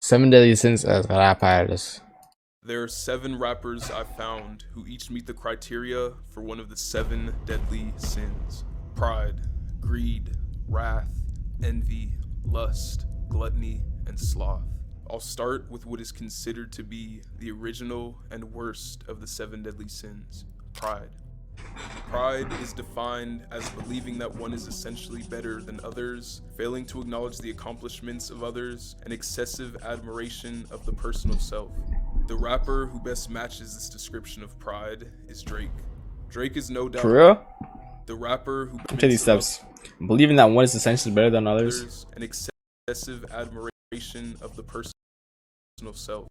7 deadly sins as rappers. There are 7 rappers I've found who each meet the criteria for one of the 7 deadly sins: pride, greed, wrath, envy, lust, gluttony, and sloth. I'll start with what is considered to be the original and worst of the 7 deadly sins: pride. Pride is defined as believing that one is essentially better than others, failing to acknowledge the accomplishments of others, and excessive admiration of the personal self. The rapper who best matches this description of pride is Drake. Drake is no doubt For real? the rapper who Take these steps. Believing that one is essentially better than others. and excessive admiration of the personal self.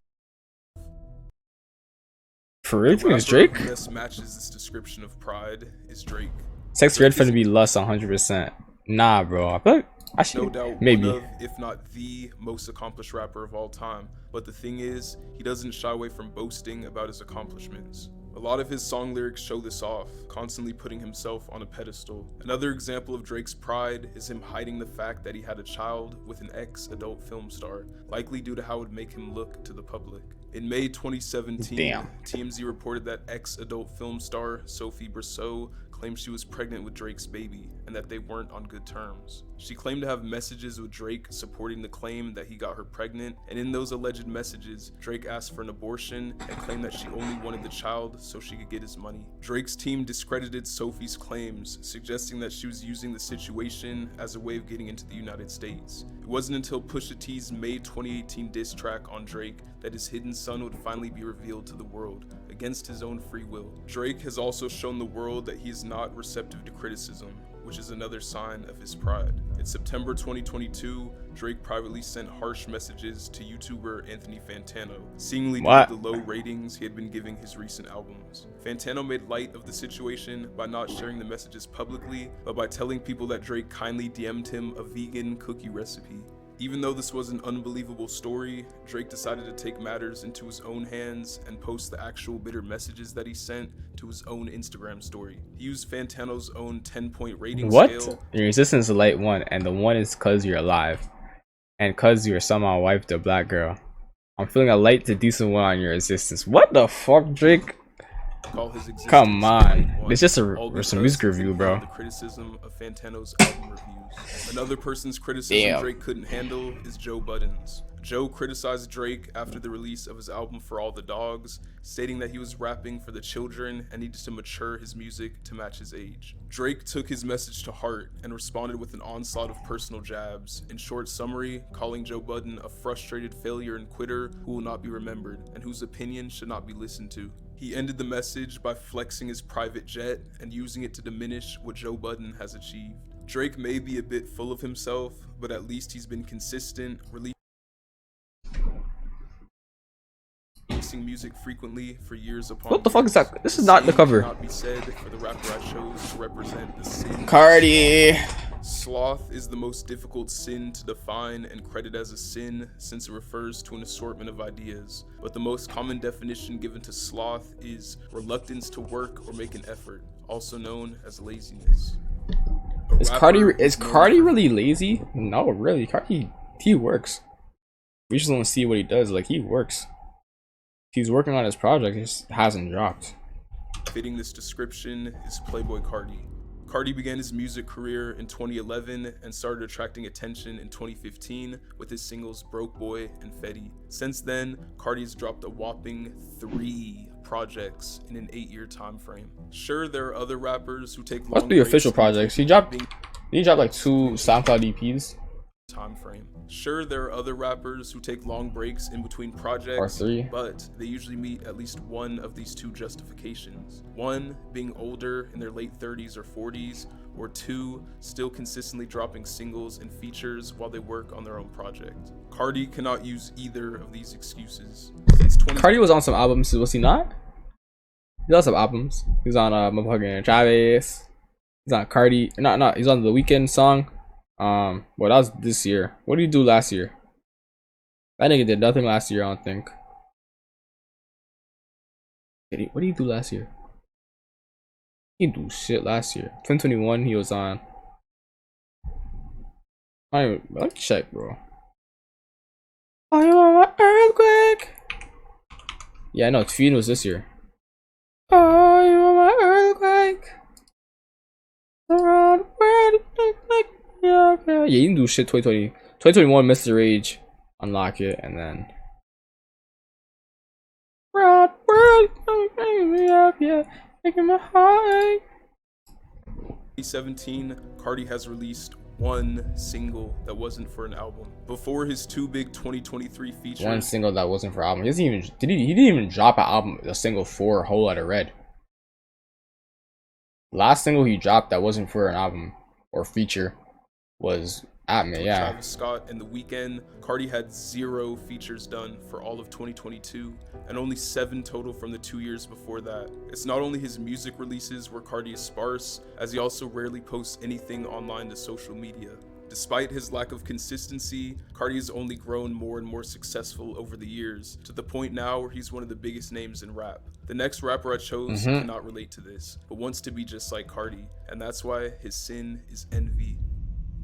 For real? You think it's Drake? Who best matches this description of pride is Drake. Sex red finna be lust 100%. Nah, bro. I feel like No doubt maybe. one of, if not the most accomplished rapper of all time. But the thing is, he doesn't shy away from boasting about his accomplishments. A lot of his song lyrics show this off, constantly putting himself on a pedestal. Another example of Drake's pride is him hiding the fact that he had a child with an ex-adult film star, likely due to how it would make him look to the public. In May 2017, TMZ reported that ex-adult film star Sophie Brousseau claimed she was pregnant with Drake's baby and that they weren't on good terms. She claimed to have messages with Drake supporting the claim that he got her pregnant, and in those alleged messages, Drake asked for an abortion and claimed that she only wanted the child so she could get his money. Drake's team discredited Sophie's claims, suggesting that she was using the situation as a way of getting into the United States. It wasn't until Pusha T's May 2018 diss track on Drake that his hidden son would finally be revealed to the world, against his own free will. Drake has also shown the world that he is not receptive to criticism, which is another sign of his pride. In September 2022, Drake privately sent harsh messages to YouTuber Anthony Fantano, seemingly due to the low ratings he had been giving his recent albums. Fantano made light of the situation by not sharing the messages publicly, but by telling people that Drake kindly DM'd him a vegan cookie recipe. Even though this was an unbelievable story, Drake decided to take matters into his own hands and post the actual bitter messages that he sent to his own Instagram story. He used Fantano's own 10-point rating scale. Your existence is a light 1, and the 1 is cause you're alive. And cause you're somehow wife to a black girl. I'm feeling a light to decent 1 on your existence. What the fuck, Drake? Come on. It's just some music review, bro. The criticism of Fantano's album reviews. Another person's criticism Drake couldn't handle is Joe Budden's. Joe criticized Drake after the release of his album For All the Dogs, stating that he was rapping for the children and needed to mature his music to match his age. Drake took his message to heart and responded with an onslaught of personal jabs. In short summary, calling Joe Budden a frustrated failure and quitter who will not be remembered and whose opinion should not be listened to. He ended the message by flexing his private jet and using it to diminish what Joe Budden has achieved. Drake may be a bit full of himself, but at least he's been consistent, releasing music frequently for years upon What the fuck is that? This is not the cover. Cannot be said for the rapper I chose to represent the sin. Cardi. Sloth is the most difficult sin to define and credit as a sin, since it refers to an assortment of ideas. But the most common definition given to sloth is reluctance to work or make an effort, also known as laziness. Is Cardi really lazy? No, really. Cardi, he works. We just don't see what he does. Like, he works. He's working on his project. It just hasn't dropped. Fitting this description is Playboy Cardi. Cardi began his music career in 2011 and started attracting attention in 2015 with his singles Broke Boy and Fetty. Since then, Cardi has dropped a whopping 3 projects in an 8-year time frame. Sure, there are other rappers who take long Must be official projects. He dropped like 2 SoundCloud EPs. Sure, there are other rappers who take long breaks in between projects, or 3, but they usually meet at least one of these 2 justifications. 1, being older in their late 30s or 40s, or 2, still consistently dropping singles and features while they work on their own project. Cardi cannot use either of these excuses. Cardi was on some albums, was he not? He was on some albums. He was on motherfucking Travis. He's on Cardi. No, he's on the Weeknd song. Well, that was this year. What did he do last year? That nigga did nothing last year, I don't think. What did he do last year? He didn't do shit last year. 2021, he was on. Let me check, bro. Oh, you want my earthquake? Yeah, no, Fiend was this year. Oh, you want my earthquake? Around the world, yeah, you can do shit 2020. 2021 Mr. Rage. Unlock it, and then. Around the world, yeah, making my heart ache. 2017, Cardi has released one single that wasn't for an album. Before his two big 2023 features. One single that wasn't for album. He doesn't even he didn't even drop an album, a single for a Whole Lotta Red. Last single he dropped that wasn't for an album or feature was At Me, yeah. Travis Scott and The Weeknd. Cardi had 0 features done for all of 2022 and only 7 total from the 2 years before that. It's not only his music releases where Cardi is sparse, as he also rarely posts anything online to social media. Despite his lack of consistency, Cardi has only grown more and more successful over the years, to the point now where he's one of the biggest names in rap. The next rapper I chose cannot relate to this, but wants to be just like Cardi, and that's why his sin is envy.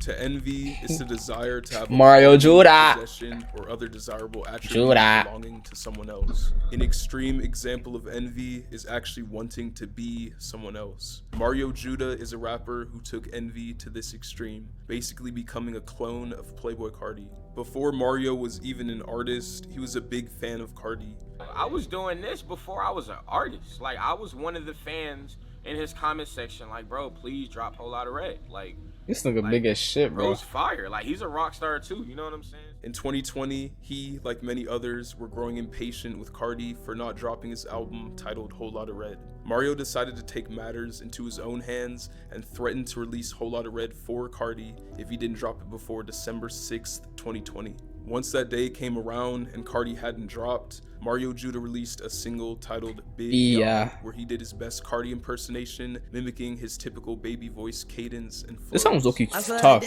To envy is the desire to have Mario Judah possession or other desirable attribute belonging to someone else. An extreme example of envy is actually wanting to be someone else. Mario Judah is a rapper who took envy to this extreme, basically becoming a clone of Playboi Carti. Before Mario was even an artist, he was a big fan of Carti. I was doing this before I was an artist. Like, I was one of the fans in his comment section, like, bro, please drop Whole Lotta Red. Like, this nigga big as shit, bro. Bro's fire. Like, he's a rock star too, you know what I'm saying? In 2020, he, like many others, were growing impatient with Carti for not dropping his album titled Whole Lotta Red. Mario decided to take matters into his own hands and threatened to release Whole Lotta Red for Carti if he didn't drop it before December 6th, 2020. Once that day came around and Carti hadn't dropped, Mario Judah released a single titled Big Young, where he did his best Carti impersonation, mimicking his typical baby voice cadence and flow. This song was low-key tough.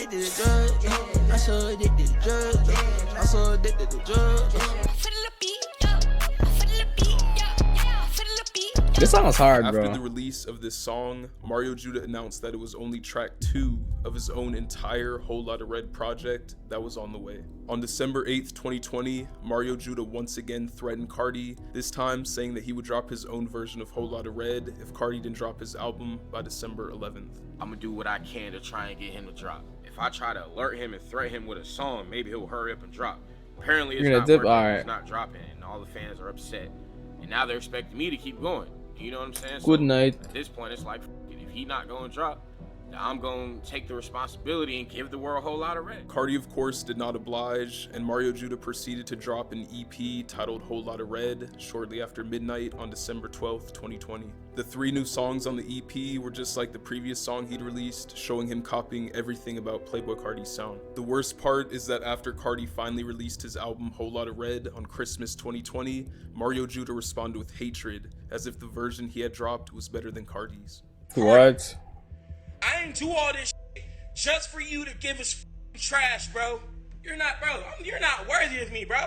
This song was hard, bro. After the release of this song, Mario Judah announced that it was only track 2 of his own entire Whole Lotta Red project that was on the way. On December 8th, 2020, Mario Judah once again threatened Carti, this time saying that he would drop his own version of Whole Lotta Red if Carti didn't drop his album by December 11th. I'm gonna do what I can to try and get him to drop. If I try to alert him and threaten him with a song, maybe he'll hurry up and drop. Apparently it's not working, right. It's not dropping, and all the fans are upset. And now they're expecting me to keep going. You know what I'm saying? Good night. At this point, it's like, if he not gonna drop, I'm gonna take the responsibility and give the world a Whole Lotta Red. Carti, of course, did not oblige, and Mario Judah proceeded to drop an EP titled Whole Lotta Red shortly after midnight on December 12th, 2020. The 3 new songs on the EP were just like the previous song he'd released, showing him copying everything about Playboi Carti's sound. The worst part is that after Carti finally released his album Whole Lotta Red on Christmas 2020, Mario Judah responded with hatred, as if the version he had dropped was better than Carti's. What? I didn't do all this shit just for you to give us trash, bro. You're not worthy of me, bro.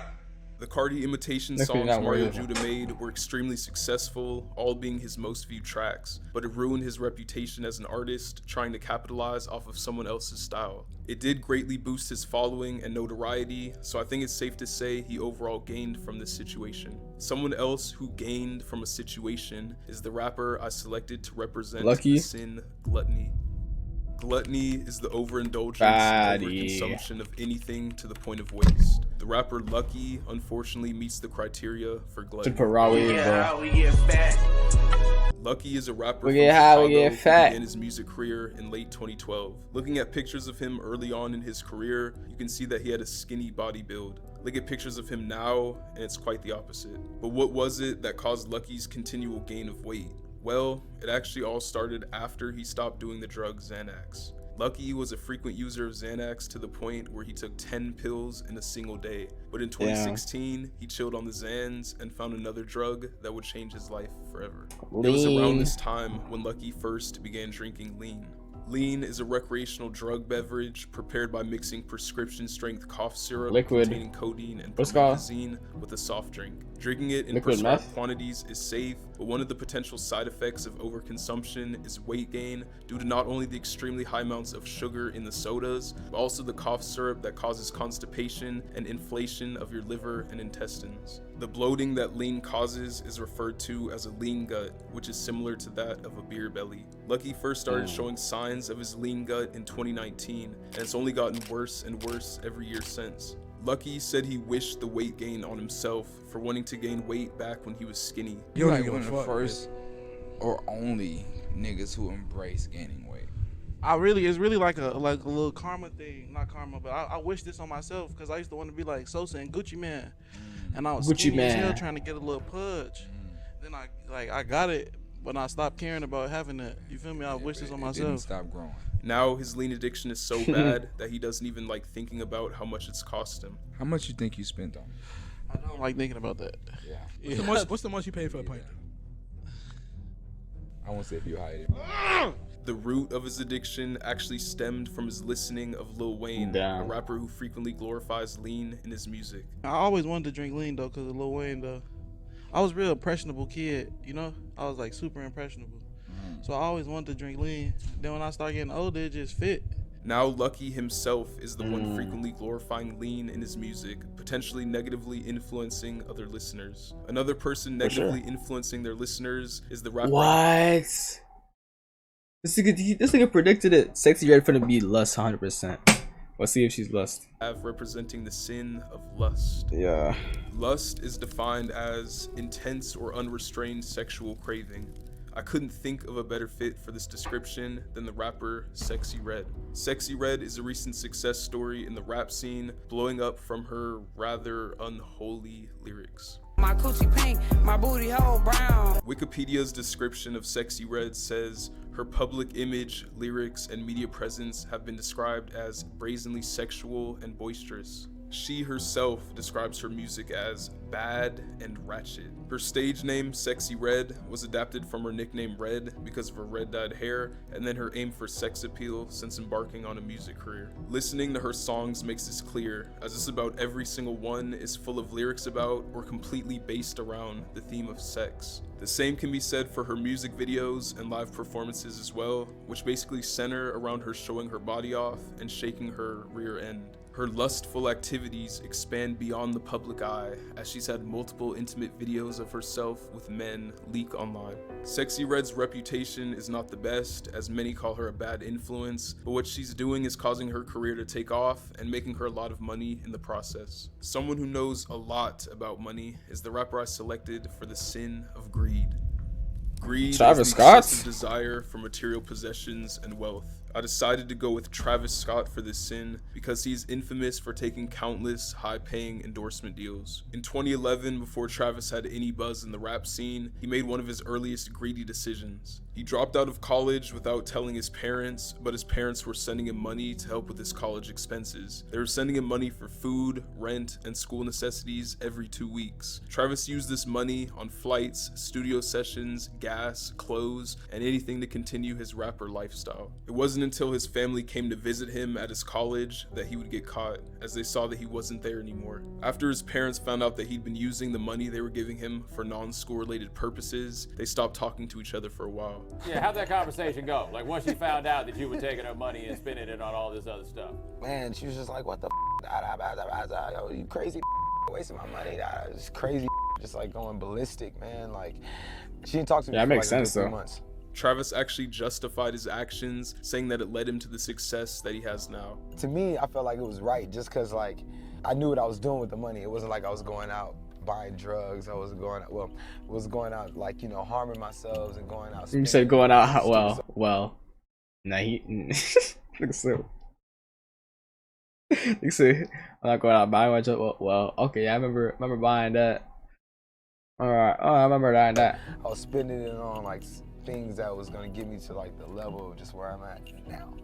The Carti imitation songs Mario Judah made were extremely successful, all being his most viewed tracks, but it ruined his reputation as an artist, trying to capitalize off of someone else's style. It did greatly boost his following and notoriety, so I think it's safe to say he overall gained from this situation. Someone else who gained from a situation is the rapper I selected to represent the sin, gluttony. Gluttony is the overindulgence and overconsumption of anything to the point of waste. The rapper Lucky unfortunately meets the criteria for gluttony. Lucky is a rapper from Chicago who began his music career in late 2012. Looking at pictures of him early on in his career, you can see that he had a skinny body build. Look at pictures of him now, and it's quite the opposite. But what was it that caused Lucky's continual gain of weight? Well, it actually all started after he stopped doing the drug Xanax. Lucky was a frequent user of Xanax to the point where he took 10 pills in a single day. But in 2016, he chilled on the Xans and found another drug that would change his life forever. It was around this time when Lucky first began drinking lean. Lean is a recreational drug beverage prepared by mixing prescription strength cough syrup containing codeine and promethazine with a soft drink. Drinking it in Liquid prescribed meth? quantities is safe, but one of the potential side effects of overconsumption is weight gain due to not only the extremely high amounts of sugar in the sodas, but also the cough syrup that causes constipation and inflation of your liver and intestines. The bloating that lean causes is referred to as a lean gut, which is similar to that of a beer belly. Lucky first started showing signs of his lean gut in 2019, and it's only gotten worse and worse every year since. Lucky said he wished the weight gain on himself for wanting to gain weight back when he was skinny. You're like one of the first or only niggas who embrace gaining weight. It's really like a little karma thing, not karma, but I wish this on myself because I used to want to be like Sosa and Gucci Man, and I was Gucci skinny as hell Man. trying to get a little pudge. Then I got it, but I stopped caring about having it. You feel me? I wish this on It didn't myself. stop growing. Now his lean addiction is so bad that he doesn't even like thinking about how much it's cost him. How much you think you spent on it? I don't like thinking about that. Yeah. What's the most you paid for a pint? I won't say if you hide it. The root of his addiction actually stemmed from his listening of Lil Wayne, a Damn. rapper who frequently glorifies lean in his music. I always wanted to drink lean though, cause of Lil Wayne though. I was a real impressionable kid, you know. I was like super impressionable, so I always wanted to drink lean. Then when I started getting older, it just fit. Now Lucky himself is the one frequently glorifying lean in his music, potentially negatively influencing other listeners. Another person negatively influencing their listeners is the rapper. What? This nigga predicted it. Sexy Red finna be lust 100%. Let's see if she's lust. Have representing the sin of lust. Yeah. Lust is defined as intense or unrestrained sexual craving. I couldn't think of a better fit for this description than the rapper Sexy Red. Sexy Red is a recent success story in the rap scene, blowing up from her rather unholy lyrics. My coochie pink, my booty hole brown. Wikipedia's description of Sexy Red says her public image, lyrics, and media presence have been described as brazenly sexual and boisterous. She herself describes her music as bad and ratchet. Her stage name, Sexy Red, was adapted from her nickname Red because of her red-dyed hair, and then her aim for sex appeal since embarking on a music career. Listening to her songs makes this clear, as just about every single one is full of lyrics about or completely based around the theme of sex. The same can be said for her music videos and live performances as well, which basically center around her showing her body off and shaking her rear end. Her lustful activities expand beyond the public eye, as she's had multiple intimate videos of herself with men leak online. Sexy Red's reputation is not the best, as many call her a bad influence, but what she's doing is causing her career to take off and making her a lot of money in the process. Someone who knows a lot about money is the rapper I selected for the sin of greed. Greed Travis is the Scott? excessive desire for material possessions and wealth. I decided to go with Travis Scott for this sin because he's infamous for taking countless high-paying endorsement deals. In 2011, before Travis had any buzz in the rap scene, he made one of his earliest greedy decisions. He dropped out of college without telling his parents, but his parents were sending him money to help with his college expenses. They were sending him money for food, rent, and school necessities every 2 weeks. Travis used this money on flights, studio sessions, gas, clothes, and anything to continue his rapper lifestyle. It wasn't until his family came to visit him at his college that he would get caught, as they saw that he wasn't there anymore. After his parents found out that he'd been using the money they were giving him for non-school related purposes, they stopped talking to each other for a while. Yeah, how'd that conversation go? Like, once you found out that you were taking her money and spending it on all this other stuff. Man, she was just like, what the yo, you crazy wasting my money, it's crazy, just like going ballistic, man. Like, she didn't talk to me Yeah, that for makes like sense, a good though. 3 months. Travis actually justified his actions, saying that it led him to the success that he has now. To me, I felt like it was right, just cause like, I knew what I was doing with the money. It wasn't like I was going out buying drugs. I was going out like, you know, harming myself and going out. You said going out, well. Nah, he. Look so. You see, I'm not going out buying much. Well, okay, yeah, I remember buying that. Alright, oh, I remember buying that. I was spending it on like things that was gonna get me to like the level of just where I'm at now.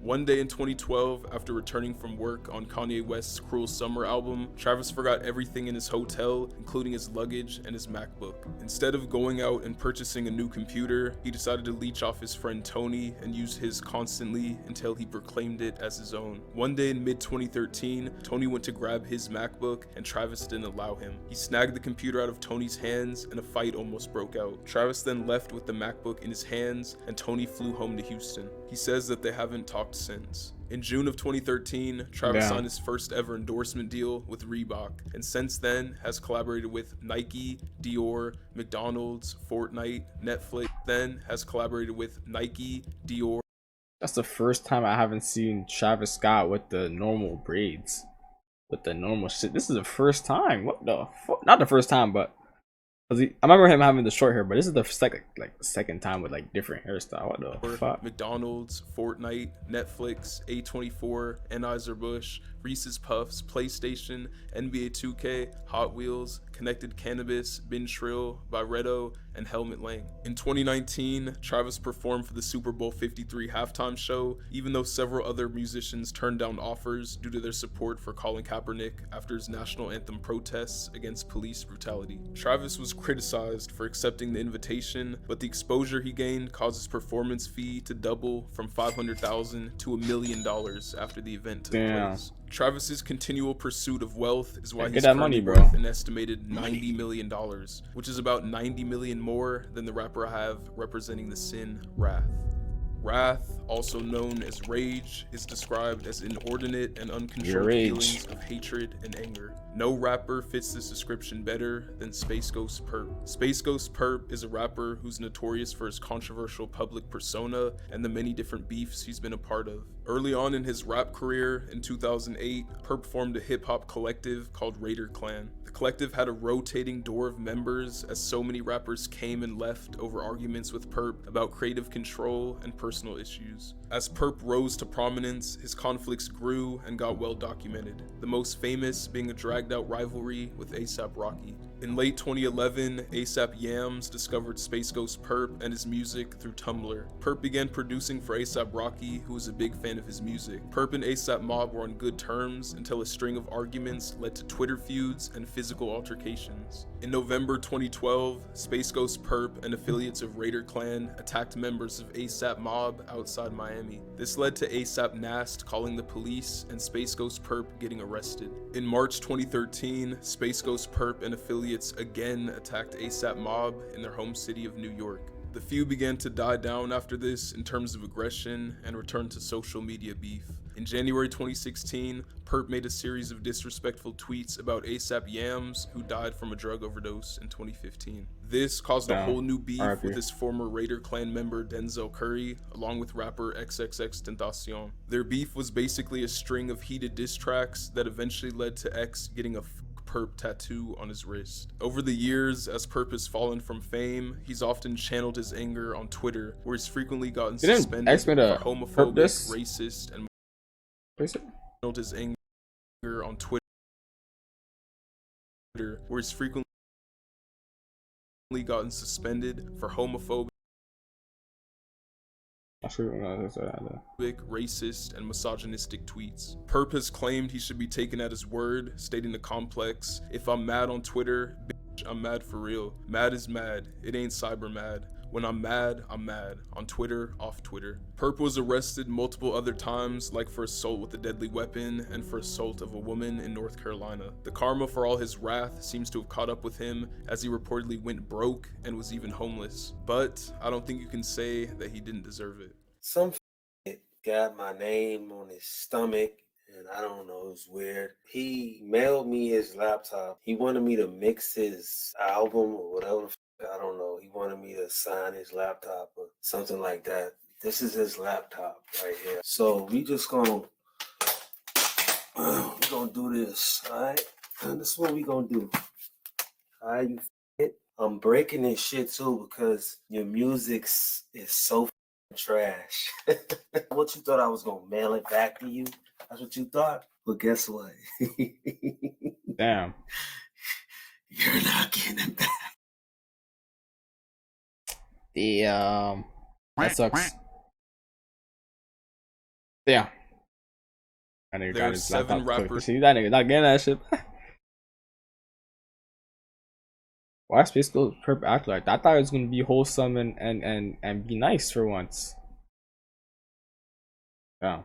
One day in 2012, after returning from work on Kanye West's Cruel Summer album, Travis forgot everything in his hotel, including his luggage and his MacBook. Instead of going out and purchasing a new computer, he decided to leech off his friend Tony and use his constantly until he proclaimed it as his own. One day in mid-2013, Tony went to grab his MacBook and Travis didn't allow him. He snagged the computer out of Tony's hands and a fight almost broke out. Travis then left with the MacBook in his hands and Tony flew home to Houston. He says that they haven't talked since. In June of 2013, Travis signed his first ever endorsement deal with Reebok, and since then has collaborated with Nike, Dior, McDonald's, Fortnite, Netflix, then has collaborated with Nike, Dior. That's the first time I haven't seen Travis Scott with the normal braids. With the normal shit. This is the first time. What the fuck? Not the first time, but I remember him having the short hair, but this is the second time with like different hairstyle. What the fuck? McDonald's, Fortnite, Netflix, A24, Anheuser-Busch, Reese's Puffs, PlayStation, NBA 2K, Hot Wheels, Connected Cannabis, Bin Shrill, Byretto, and Helmut Lang. In 2019, Travis performed for the Super Bowl 53 halftime show, even though several other musicians turned down offers due to their support for Colin Kaepernick after his national anthem protests against police brutality. Travis was criticized for accepting the invitation, but the exposure he gained caused his performance fee to double from $500,000 to $1 million after the event took place. Travis's continual pursuit of wealth is why he's currently worth an estimated $90 million, which is about 90 million more than the rapper I have representing the sin, Wrath. Wrath, also known as rage, is described as inordinate and uncontrolled feelings of hatred and anger. No rapper fits this description better than Space Ghost Perp. Space Ghost Perp is a rapper who's notorious for his controversial public persona and the many different beefs he's been a part of. Early on in his rap career, in 2008, Perp formed a hip-hop collective called Raider Clan. The collective had a rotating door of members as so many rappers came and left over arguments with Perp about creative control and personal issues. As Perp rose to prominence, his conflicts grew and got well documented, the most famous being a dragged-out rivalry with A$AP Rocky. In late 2011, A$AP Yams discovered Space Ghost Perp and his music through Tumblr. Perp began producing for A$AP Rocky, who was a big fan of his music. Perp and A$AP Mob were on good terms until a string of arguments led to Twitter feuds and physical altercations. In November 2012, Space Ghost Perp and affiliates of Raider Clan attacked members of A$AP Mob outside Miami. This led to A$AP Nast calling the police and Space Ghost Perp getting arrested. In March 2013, Space Ghost Perp and affiliates again attacked A$AP Mob in their home city of New York. The feud began to die down after this in terms of aggression and returned to social media beef. In January 2016, Perp made a series of disrespectful tweets about A$AP Yams, who died from a drug overdose in 2015. This caused a whole new beef with his former Raider Clan member Denzel Curry, along with rapper XXXTentacion. Their beef was basically a string of heated diss tracks that eventually led to X getting a Perp tattoo on his wrist. Over the years, as Perp has fallen from fame, he's often channeled his anger on Twitter, where he's frequently gotten suspended for homophobic, racist, and channeled his anger on Twitter, where he's frequently gotten suspended for homophobic, racist, and misogynistic tweets. Perp has claimed he should be taken at his word, stating the complex, "If I'm mad on Twitter, bitch, I'm mad for real. Mad is mad. It ain't cyber mad. When I'm mad, I'm mad. On Twitter, off Twitter." Perp was arrested multiple other times, like for assault with a deadly weapon and for assault of a woman in North Carolina. The karma for all his wrath seems to have caught up with him, as he reportedly went broke and was even homeless. But I don't think you can say that he didn't deserve it. Some got my name on his stomach, and I don't know, it's weird. He mailed me his laptop. He wanted me to mix his album or whatever. I don't know. He wanted me to sign his laptop or something like that. This is his laptop right here. So we just gonna do this, all right? And this is what we gonna do. All right, you I'm breaking this shit too because your music is so trash. What you thought I was gonna mail it back to you? That's what you thought? But guess what? Damn. You're not getting it back. Damn. That sucks. Damn. That nigga got There's his 7 laptop clicked. rappers. See, that nigga not getting that shit. Why is Space Ghost Perp act like that? I thought it was gonna be wholesome and be nice for once. Yeah.